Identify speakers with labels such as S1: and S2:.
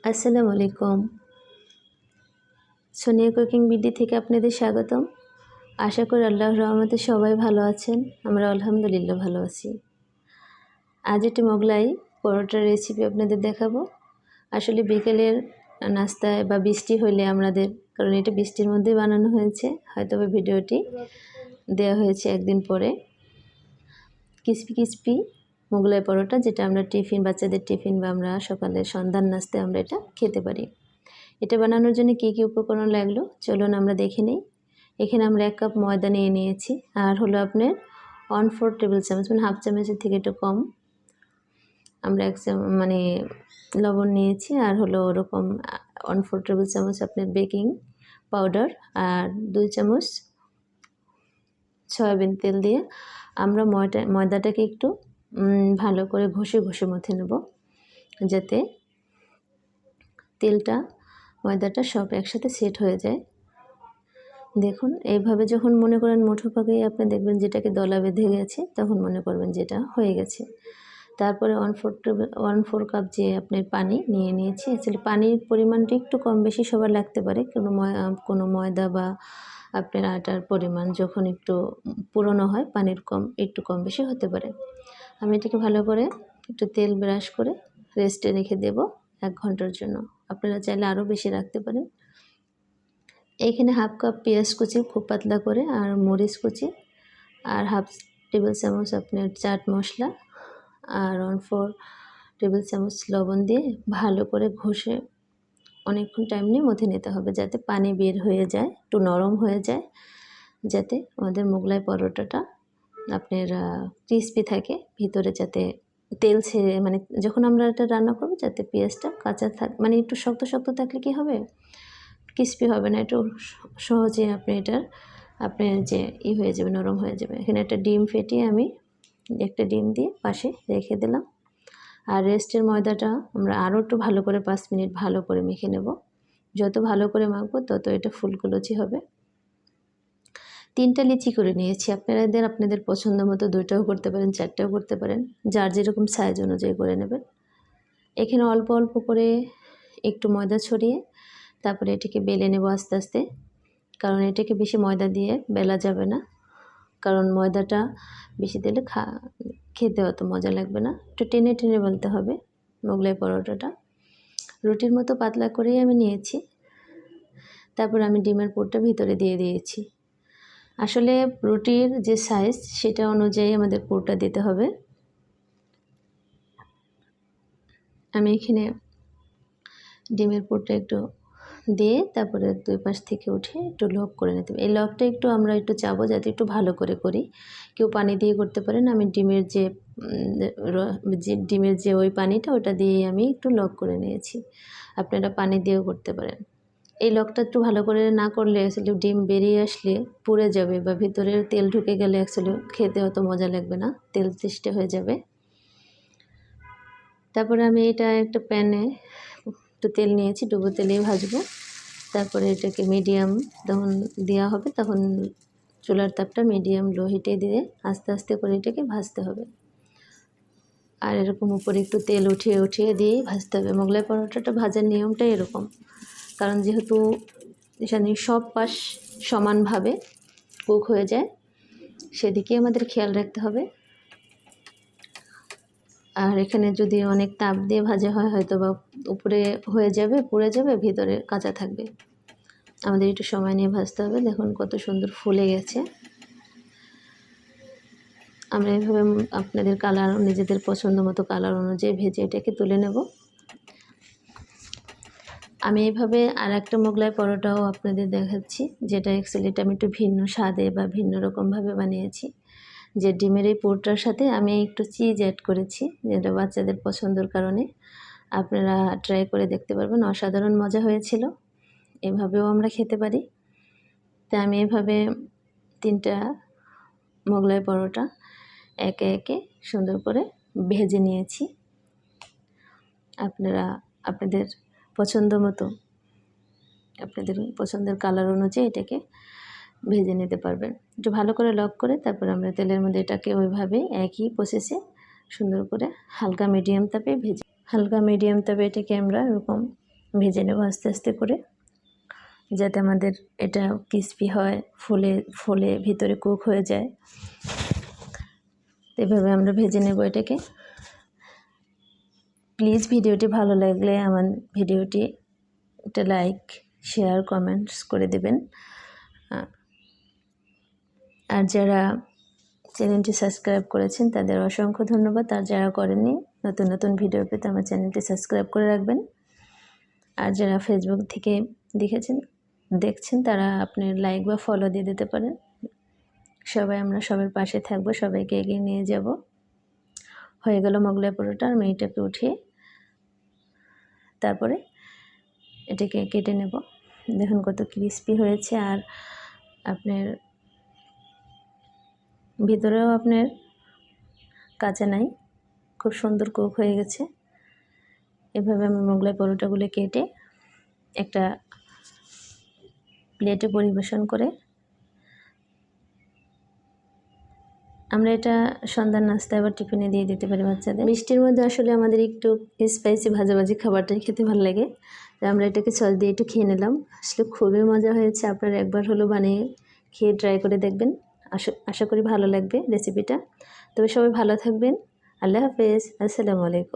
S1: আসসালামু আলাইকুম। Sonia cooking BD থেকে আপনাদের স্বাগতম। আশা করি আল্লাহর রহমতে সবাই ভালো আছেন। আমরা আলহামদুলিল্লাহ ভালো আছি। আজ একটি মোগলাই পরোটার রেসিপি আপনাদের দেখাবো। আসলে বিকেলের নাস্তায় বা বৃষ্টি হলে আমাদের, কারণ এটা বৃষ্টির মধ্যে বানানো হয়েছে, হয়তো ভিডিওটি দেওয়া হয়েছে একদিন পরে। ক্রিসপি ক্রিসপি মোগলাই পরোটা, যেটা আমরা টিফিন, বাচ্চাদের টিফিন বা আমরা সকালে সন্ধ্যার নাস্তায় আমরা এটা খেতে পারি। এটা বানানোর জন্য কী কী উপকরণ লাগলো চলুন আমরা দেখে নিই। এখানে আমরা 1 কাপ ময়দা নিয়ে নিয়েছি, আর হলো আপনার 1/4 টেবিল চামচ, মানে হাফ চামচের থেকে একটু কম আমরা লবণ নিয়েছি, আর হলো ওরকম 1/4 টেবিল চামচ আপনার বেকিং পাউডার, আর 2 চামচ সয়াবিন তেল দিয়ে আমরা ময়দাটাকে একটু ভালো করে ঘষে ঘষে মথে নেব, যাতে তেলটা ময়দাটা সব একসাথে সেট হয়ে যায়। দেখুন, এইভাবে যখন মনে করেন মুঠো পাকেই আপনি দেখবেন যেটাকে দলা বেঁধে গেছে, তখন মনে করবেন যেটা হয়ে গেছে। তারপরে 1/4 কাপ যে আপনি পানি নিয়ে নিয়েছি। অ্যাকচুয়ালি পানির পরিমাণটা একটু কম বেশি সবার লাগতে পারে, কোনো ময়দা বা আপনার আটার পরিমাণ যখন একটু পুরনো হয়, পানির একটু কম বেশি হতে পারে। আমি এটাকে ভালো করে একটু তেল ব্রাশ করে রেস্টে রেখে দেব 1 ঘন্টার জন্য। আপনারা চাইলে আরও বেশি রাখতে পারেন। এখানে হাফ কাপ পেঁয়াজ কুচি খুব পাতলা করে, আর মরিচ কুচি, আর হাফ টেবিল চামচ আপনার চাট মশলা, আর 1/4 টেবিল চামচ লবণ দিয়ে ভালো করে ঘষে অনেকক্ষণ টাইম নিয়ে মথে নিতে হবে, যাতে পানি বের হয়ে যায়, একটু নরম হয়ে যায়, যাতে আমাদের মোগলাই পরোটাটা আপনার ক্রিসপি থাকে ভিতরে, যাতে তেল ছেড়ে, মানে যখন আমরা এটা রান্না করব যাতে পেঁয়াজটা কাঁচা মানে একটু শক্ত শক্ত থাকলে কী হবে, ক্রিসপি হবে না, একটু সহজে আপনার যে হয়ে যাবে, নরম হয়ে যাবে। এখানে একটা ডিম ফেটিয়ে আমি একটা ডিম দিয়ে পাশে রেখে দিলাম। আর রেস্টের ময়দাটা আমরা আরও একটু ভালো করে 5 মিনিট ভালো করে মেখে নেব। যত ভালো করে মাখবো তত এটা ফুলকো হবে। 3টা লিচি করে নিয়েছি। আপনাদের পছন্দ মতো 2টাও করতে পারেন, 4টাও করতে পারেন, যার যেরকম সাইজ অনুযায়ী করে নেবেন। এখানে অল্প অল্প করে একটু ময়দা ছড়িয়ে তারপরে এটাকে বেলে নেব আস্তে আস্তে, কারণ এটাকে বেশি ময়দা দিয়ে বেলা যাবে না, কারণ ময়দাটা বেশি দিলে খেতে অত মজা লাগবে না। একটু টেনে টেনে বেলতে হবে মোগলাই পরোটাটা। রুটির মতো পাতলা করেই আমি নিয়েছি। তারপর আমি ডিমের পুরটা ভিতরে দিয়ে দিয়েছি। আসলে রুটির যে সাইজ সেটা অনুযায়ী আমাদের পুরটা দিতে হবে। আমি এখানে ডিমের পুরটা একটু দিয়ে তারপরে 2 পাশ থেকে উঠে একটু লক করে নিতে হবে। এই লকটা আমরা একটু চাপবো, যাতে একটু ভালো করে করি। কেউ পানি দিয়ে করতে পারেন, আমি ডিমের যে ওই পানিটা, ওটা দিয়ে আমি একটু লক করে নিয়েছি। আপনারা পানি দিয়েও করতে পারেন। এই লকটা একটু ভালো করে না করলে আসলে ডিম বেরিয়ে আসলে পুড়ে যাবে, বা ভিতরে তেল ঢুকে গেলে আসলে খেতে অত মজা লাগবে না, তেল তেষ্টা হয়ে যাবে। তারপরে আমি এটা একটা প্যানে একটু তেল নিয়েছি, ডুবো তেলেই ভাজবো। তারপরে এটাকে মিডিয়াম যখন দেওয়া হবে, তখন চুলার তাপটা মিডিয়াম লো হিটে দিয়ে আস্তে আস্তে করে এটাকে ভাজতে হবে। আর এরকম উপরে একটু তেল উঠিয়ে উঠিয়ে দিয়েই ভাজতে হবে। মোগলাই পরোটাটা ভাজার নিয়মটাই এরকম, কারণ যেহেতু এখানে সব পাশ সমানভাবে কুক হয়ে যায়, সেদিকে আমাদের খেয়াল রাখতে হবে। আর এখানে যদি অনেক তাপ দিয়ে ভাজা হয়, হয়তো বা উপরে হয়ে যাবে, পুড়ে যাবে, ভিতরে কাঁচা থাকবে। আমাদের একটু সময় নিয়ে ভাজতে হবে। দেখুন কত সুন্দর ফুলে গেছে। আমরা এভাবে আপনাদের কালার, নিজেদের পছন্দ মতো কালার অনুযায়ী ভেজে এটাকে তুলে নেব। আমি এইভাবে আর একটা মোগলাই পরোটাও আপনাদের দেখাচ্ছি, যেটা অ্যাকচুয়ালি আমি একটু ভিন্ন স্বাদে বা ভিন্ন রকমভাবে বানিয়েছি। যে ডিমের এই পুরটার সাথে আমি একটু চিজ অ্যাড করেছি, যেটা বাচ্চাদের পছন্দের কারণে। আপনারা ট্রাই করে দেখতে পারবেন, অসাধারণ মজা হয়েছিল। এভাবেও আমরা খেতে পারি। তাই আমি এভাবে 3টা মোগলাই পরোটা একে একে সুন্দর করে ভেজে নিয়েছি। আপনারা আপনাদের পছন্দ মতো, আপনাদের পছন্দের কালার অনুযায়ী এটাকে ভেজে নিতে পারবেন। একটু ভালো করে লক করে তারপর আমরা তেলের মধ্যে এটাকে ওইভাবে একই প্রসেসে সুন্দর করে হালকা মিডিয়াম তাপে এটাকে আমরা এরকম ভেজে নেব আস্তে আস্তে করে, যাতে আমাদের এটা ক্রিস্পি হয়, ফুলে ভিতরে কুক হয়ে যায়। এভাবে আমরা ভেজে নেব এটাকে। প্লিজ ভিডিওটি ভালো লাগলে আমার ভিডিওটি একটা লাইক, শেয়ার, কমেন্টস করে দেবেন। আর যারা চ্যানেলটি সাবস্ক্রাইব করেছেন তাদের অসংখ্য ধন্যবাদ। আর যারা করেননি, নতুন নতুন ভিডিও পেতে আমার চ্যানেলটি সাবস্ক্রাইব করে রাখবেন। আর যারা ফেসবুক থেকে দেখছেন তারা আপনার লাইক বা ফলো দিয়ে দিতে পারেন। আমরা সবার পাশে থাকবো, সবাইকে এগিয়ে নিয়ে যাব। হয়ে গেল মোগলাই পরোটা। আমি এটাকে উঠিয়ে তারপরে এটাকে কেটে নেব। দেখুন কত ক্রিস্পি হয়েছে, আর আপনার ভিতরেও আপনার কাঁচা নাই, খুব সুন্দর কুক হয়ে গেছে। এভাবে আমি মোগলাই পরোটাগুলো কেটে একটা প্লেটে পরিবেশন করে আমরা এটা সন্ধ্যার নাস্তায় আবার টিফিনে দিয়ে দিতে পারি বাচ্চাদের। মিষ্টির মধ্যে আসলে আমাদের একটু স্পাইসি ভাজাভাজি খাবারটাই খেতে ভালো লাগে। আমরা এটাকে সস দিয়ে একটু খেয়ে নিলাম। আসলে খুবই মজা হয়েছে। আপনারা একবার হলো বানিয়ে খেয়ে ট্রাই করে দেখবেন। আশা করি ভালো লাগবে রেসিপিটা। তবে সবাই ভালো থাকবেন। আল্লাহ হাফেজ। আসসালামু আলাইকুম।